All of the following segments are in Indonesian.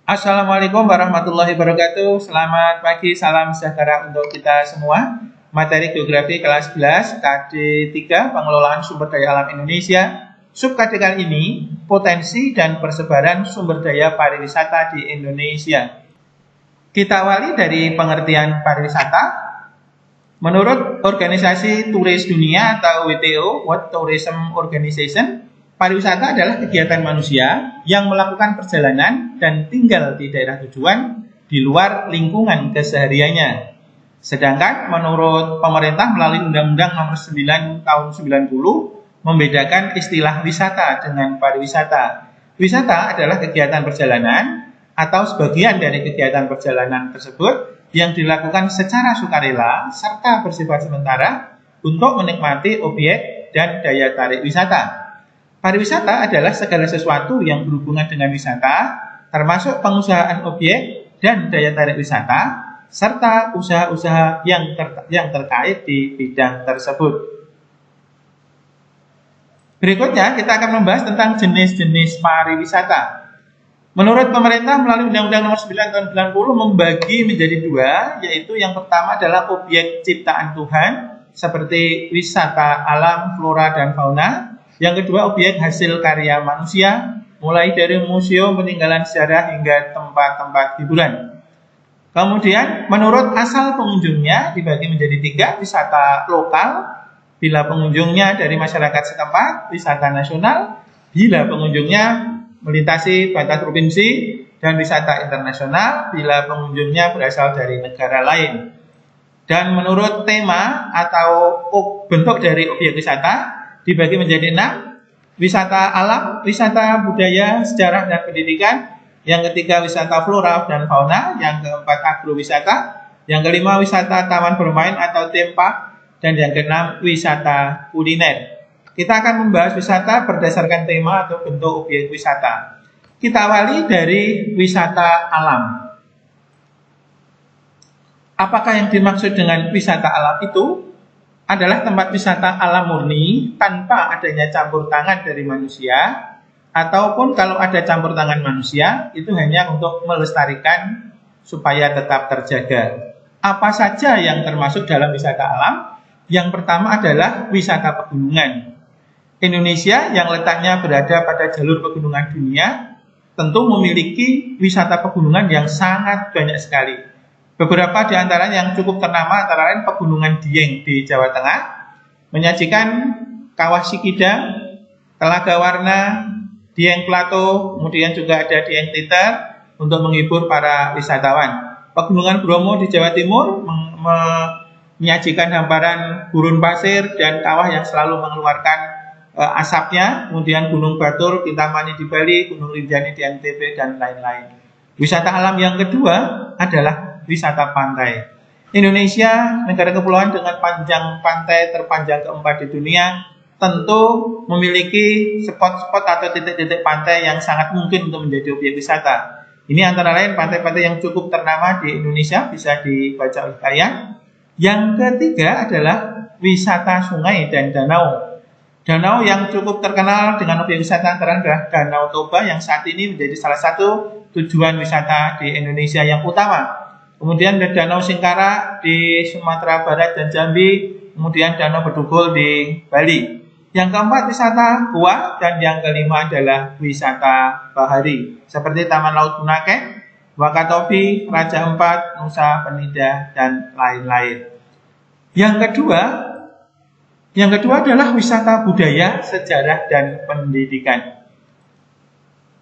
Assalamualaikum warahmatullahi wabarakatuh. Selamat pagi, salam sejahtera untuk kita semua. Materi geografi kelas 11 KD3 Pengelolaan Sumber Daya Alam Indonesia. Sub KD kali ini potensi dan persebaran sumber daya pariwisata di Indonesia. Kita awali dari pengertian pariwisata. Menurut Organisasi Turis Dunia atau WTO, World Tourism Organization, pariwisata adalah kegiatan manusia yang melakukan perjalanan dan tinggal di daerah tujuan di luar lingkungan kesehariannya. Sedangkan menurut pemerintah melalui Undang-Undang Nomor 9 Tahun 90 membedakan istilah wisata dengan pariwisata. Wisata adalah kegiatan perjalanan atau sebagian dari kegiatan perjalanan tersebut yang dilakukan secara sukarela serta bersifat sementara untuk menikmati objek dan daya tarik wisata. Pariwisata adalah segala sesuatu yang berhubungan dengan wisata, termasuk pengusahaan objek dan daya tarik wisata, serta usaha-usaha yang terkait di bidang tersebut. Berikutnya kita akan membahas tentang jenis-jenis pariwisata. Menurut pemerintah melalui Undang-Undang Nomor 9 Tahun 90 membagi menjadi dua, yaitu yang pertama adalah objek ciptaan Tuhan, seperti wisata alam, flora, dan fauna. Yang kedua, objek hasil karya manusia, mulai dari museum, peninggalan sejarah, hingga tempat-tempat hiburan. Kemudian, menurut asal pengunjungnya dibagi menjadi tiga, wisata lokal, bila pengunjungnya dari masyarakat setempat, wisata nasional, bila pengunjungnya melintasi batas provinsi, dan wisata internasional, bila pengunjungnya berasal dari negara lain. Dan menurut tema atau bentuk dari objek wisata, dibagi menjadi 6, wisata alam, wisata budaya, sejarah, dan pendidikan. Yang ketiga, wisata flora dan fauna. Yang keempat, agrowisata. Yang kelima, wisata taman bermain atau theme park. Dan yang keenam, wisata kuliner. Kita akan membahas wisata berdasarkan tema atau bentuk objek wisata. Kita awali dari wisata alam. Apakah yang dimaksud dengan wisata alam itu? Adalah tempat wisata alam murni tanpa adanya campur tangan dari manusia, ataupun kalau ada campur tangan manusia itu hanya untuk melestarikan supaya tetap terjaga. Apa saja yang termasuk dalam wisata alam? Yang pertama adalah wisata pegunungan. Indonesia yang letaknya berada pada jalur pegunungan dunia tentu memiliki wisata pegunungan yang sangat banyak sekali. Beberapa di antara yang cukup ternama antara lain Pegunungan Dieng di Jawa Tengah, menyajikan Kawah Sikidang, Telaga Warna, Dieng Plato, kemudian juga ada Dieng Titer untuk menghibur para wisatawan. Pegunungan Bromo di Jawa Timur menyajikan hamparan gurun pasir dan kawah yang selalu mengeluarkan asapnya. Kemudian Gunung Batur, Kintamani di Bali, Gunung Rinjani di NTB, dan lain-lain. Wisata alam yang kedua adalah wisata pantai. Indonesia, negara kepulauan dengan panjang pantai terpanjang keempat di dunia, tentu memiliki spot-spot atau titik-titik pantai yang sangat mungkin untuk menjadi objek wisata. Ini antara lain pantai-pantai yang cukup ternama di Indonesia, bisa dibaca oleh kalian. Yang ketiga adalah wisata sungai dan danau. Danau yang cukup terkenal dengan objek wisata antara adalah Danau Toba yang saat ini menjadi salah satu tujuan wisata di Indonesia yang utama. Kemudian ada Danau Singkara di Sumatera Barat dan Jambi, kemudian Danau Bedugul di Bali. Yang keempat wisata gua, dan yang kelima adalah wisata bahari, seperti Taman Laut Bunaken, Wakatobi, Raja Ampat, Nusa Penida, dan lain-lain. Yang kedua adalah wisata budaya, sejarah, dan pendidikan.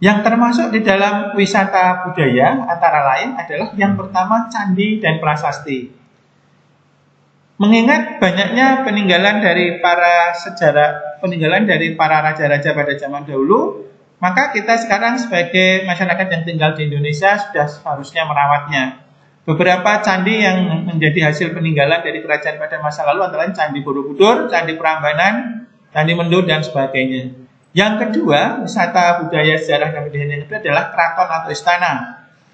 Yang termasuk di dalam wisata budaya antara lain adalah yang pertama candi dan prasasti. Mengingat banyaknya peninggalan dari para raja-raja pada zaman dahulu, maka kita sekarang sebagai masyarakat yang tinggal di Indonesia sudah seharusnya merawatnya. Beberapa candi yang menjadi hasil peninggalan dari kerajaan pada masa lalu antara lain Candi Borobudur, Candi Prambanan, Candi Mendut, dan sebagainya. Yang kedua, wisata budaya, sejarah, dan pendidikan yang kedua adalah keraton atau istana.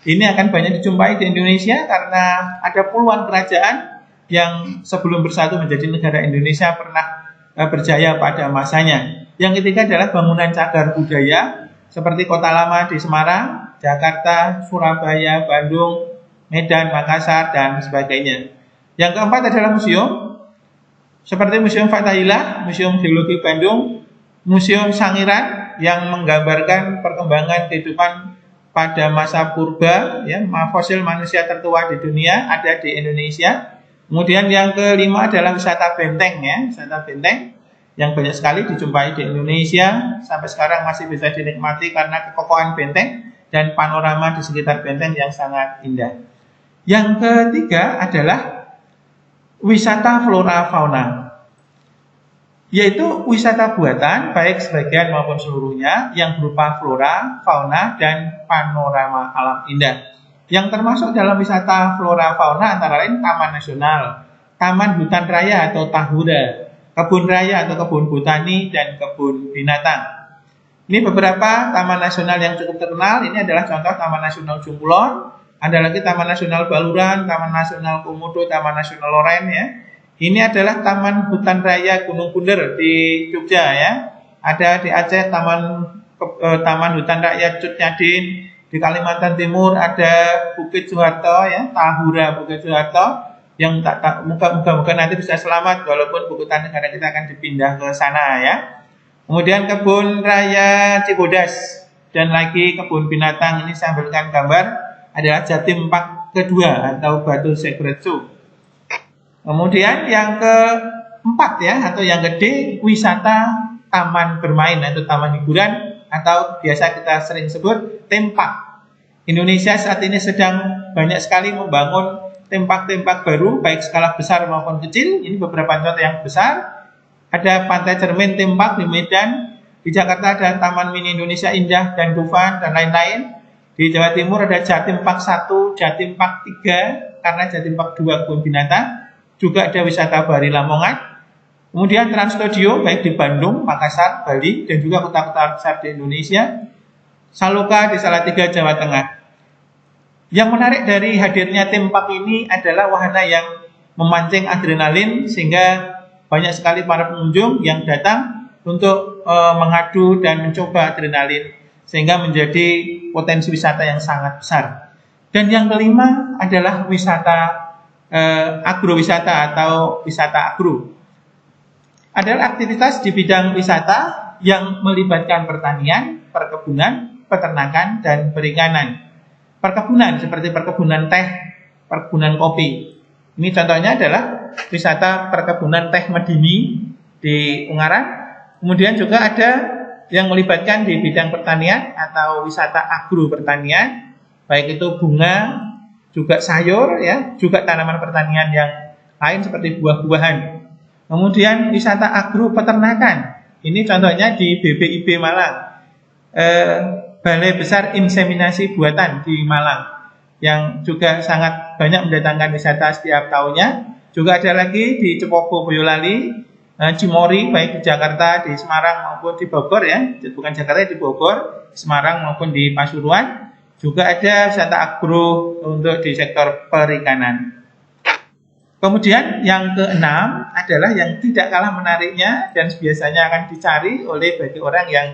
Ini akan banyak dijumpai di Indonesia karena ada puluhan kerajaan yang sebelum bersatu menjadi negara Indonesia pernah berjaya pada masanya. Yang ketiga adalah bangunan cagar budaya seperti Kota Lama di Semarang, Jakarta, Surabaya, Bandung, Medan, Makassar, dan sebagainya. Yang keempat adalah museum, seperti Museum Fathahillah, Museum Geologi Bandung, Museum Sangiran yang menggambarkan perkembangan kehidupan pada masa purba, ya, fosil manusia tertua di dunia ada di Indonesia. Kemudian yang kelima adalah wisata benteng, ya, wisata benteng yang banyak sekali dijumpai di Indonesia, sampai sekarang masih bisa dinikmati karena kekokohan benteng dan panorama di sekitar benteng yang sangat indah. Yang ketiga adalah wisata flora fauna, yaitu wisata buatan baik sebagian maupun seluruhnya yang berupa flora, fauna, dan panorama alam indah. Yang termasuk dalam wisata flora fauna antara lain Taman Nasional, Taman Hutan Raya atau Tahura, kebun raya atau kebun botani, dan kebun binatang. Ini beberapa taman nasional yang cukup terkenal. Ini adalah contoh Taman Nasional Jungkulon, ada lagi Taman Nasional Baluran, Taman Nasional Komodo, Taman Nasional Loren, ya. Ini adalah Taman Hutan Raya Gunung Bunder di Jogja, ya. Ada di Aceh Taman Hutan Raya Cut Nyadin. Di Kalimantan Timur ada Bukit Soeharto, ya, Tahura Bukit Soeharto, yang moga-moga nanti bisa selamat walaupun buku tani negara kita akan dipindah ke sana, ya. Kemudian kebun raya Cibodas dan lagi kebun binatang. Ini saya ambilkan gambar adalah Jatim Park kedua atau Batu Secret Zoo. Kemudian yang keempat, ya, atau yang gede, wisata taman bermain atau taman hiburan atau biasa kita sering sebut theme park. Indonesia saat ini sedang banyak sekali membangun theme park baru baik skala besar maupun kecil. Ini beberapa contoh yang besar. Ada Pantai Cermin Theme Park di Medan, di Jakarta ada Taman Mini Indonesia Indah dan Dufan dan lain-lain. Di Jawa Timur ada Jatim Park 1, Jatim Park 3 karena Jatim Park 2 kebun binatang. Juga ada wisata Bahari Lamongan. Kemudian Trans Studio baik di Bandung, Makassar, Bali, dan juga kota-kota besar di Indonesia. Saloka di Salatiga, Jawa Tengah. Yang menarik dari hadirnya theme park ini adalah wahana yang memancing adrenalin, sehingga banyak sekali para pengunjung yang datang untuk mengadu dan mencoba adrenalin, sehingga menjadi potensi wisata yang sangat besar. Dan yang kelima adalah wisata agrowisata atau wisata agro. Adalah aktivitas di bidang wisata yang melibatkan pertanian, perkebunan, peternakan, dan perikanan. Perkebunan seperti perkebunan teh, perkebunan kopi. Ini contohnya adalah wisata perkebunan teh Medini di Ungaran. Kemudian juga ada yang melibatkan di bidang pertanian atau wisata agro pertanian, baik itu bunga, juga sayur, ya, juga tanaman pertanian yang lain seperti buah-buahan. Kemudian wisata agro peternakan. Ini contohnya di BPIB Malang, Balai Besar Inseminasi Buatan di Malang, yang juga sangat banyak mendatangkan wisata setiap tahunnya. Juga ada lagi di Cepogo Boyolali, Cimori baik di Jakarta, di Semarang maupun di Bogor, ya, bukan Jakarta, di Bogor, di Semarang maupun di Pasuruan. Juga ada wisata agro untuk di sektor perikanan. Kemudian yang keenam adalah yang tidak kalah menariknya dan biasanya akan dicari oleh bagi orang yang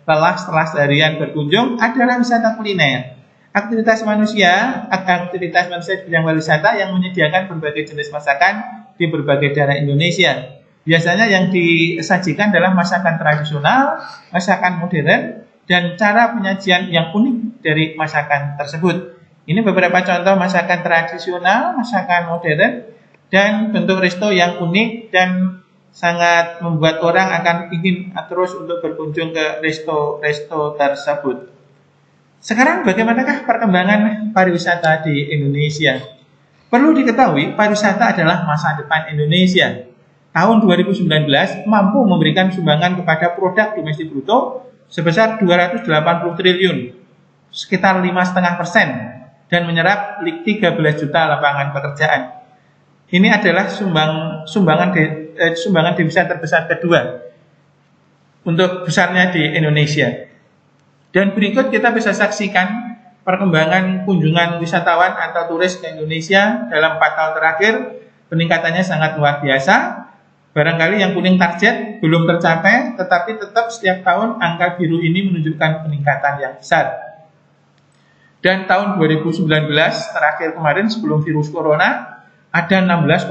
lelah setelah seharian berkunjung adalah wisata kuliner. Aktivitas manusia di bidang pariwisata yang menyediakan berbagai jenis masakan di berbagai daerah Indonesia. Biasanya yang disajikan adalah masakan tradisional, masakan modern, dan cara penyajian yang unik dari masakan tersebut. Ini beberapa contoh masakan tradisional, masakan modern, dan bentuk resto yang unik dan sangat membuat orang akan ingin terus untuk berkunjung ke resto-resto tersebut. Sekarang bagaimanakah perkembangan pariwisata di Indonesia? Perlu diketahui, pariwisata adalah masa depan Indonesia. Tahun 2019 mampu memberikan sumbangan kepada produk domestik bruto sebesar 280 triliun, sekitar 5,5%, dan menyerap 13 juta lapangan pekerjaan. Ini adalah sumbangan devisa terbesar kedua untuk besarnya di Indonesia. Dan berikut kita bisa saksikan perkembangan kunjungan wisatawan atau turis ke Indonesia dalam 4 tahun terakhir. Peningkatannya sangat luar biasa. Barangkali yang kuning target belum tercapai, tetapi tetap setiap tahun angka biru ini menunjukkan peningkatan yang besar. Dan tahun 2019 terakhir kemarin sebelum virus corona ada 16,1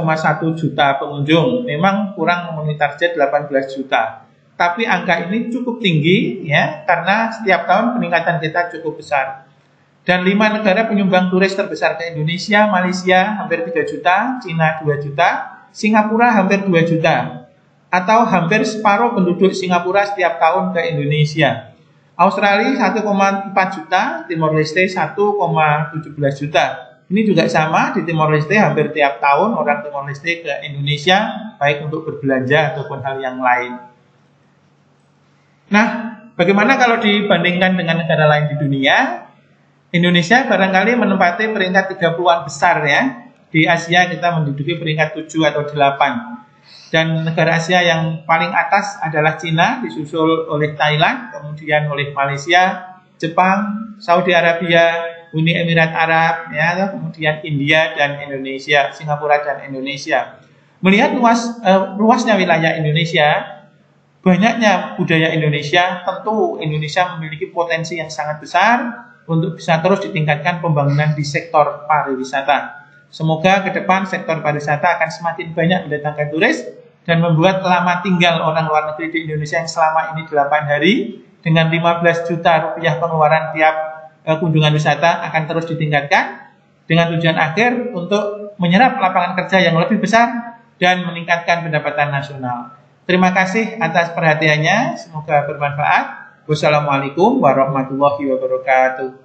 juta pengunjung. Memang kurang memenuhi target 18 juta. Tapi angka ini cukup tinggi ya, karena setiap tahun peningkatan kita cukup besar. Dan 5 negara penyumbang turis terbesar ke Indonesia: Malaysia hampir 3 juta, Cina 2 juta, Singapura hampir 2 juta. Atau hampir separuh penduduk Singapura setiap tahun ke Indonesia. Australia 1,4 juta, Timor Leste 1,17 juta. Ini juga sama, di Timor Leste hampir tiap tahun orang Timor Leste ke Indonesia, baik untuk berbelanja ataupun hal yang lain. Nah, bagaimana kalau dibandingkan dengan negara lain di dunia? Indonesia barangkali menempati peringkat 30-an besar ya. Di Asia kita menduduki peringkat 7 atau 8. Dan negara Asia yang paling atas adalah Cina, disusul oleh Thailand, kemudian oleh Malaysia, Jepang, Saudi Arabia, Uni Emirat Arab, ya, kemudian India dan Indonesia, Singapura dan Indonesia. Melihat luasnya wilayah Indonesia, banyaknya budaya Indonesia, tentu Indonesia memiliki potensi yang sangat besar untuk bisa terus ditingkatkan pembangunan di sektor pariwisata. Semoga ke depan sektor pariwisata akan semakin banyak mendatangkan turis dan membuat lama tinggal orang luar negeri di Indonesia yang selama ini 8 hari dengan 15 juta rupiah pengeluaran tiap kunjungan wisata akan terus ditingkatkan dengan tujuan akhir untuk menyerap lapangan kerja yang lebih besar dan meningkatkan pendapatan nasional. Terima kasih atas perhatiannya, semoga bermanfaat. Wassalamualaikum warahmatullahi wabarakatuh.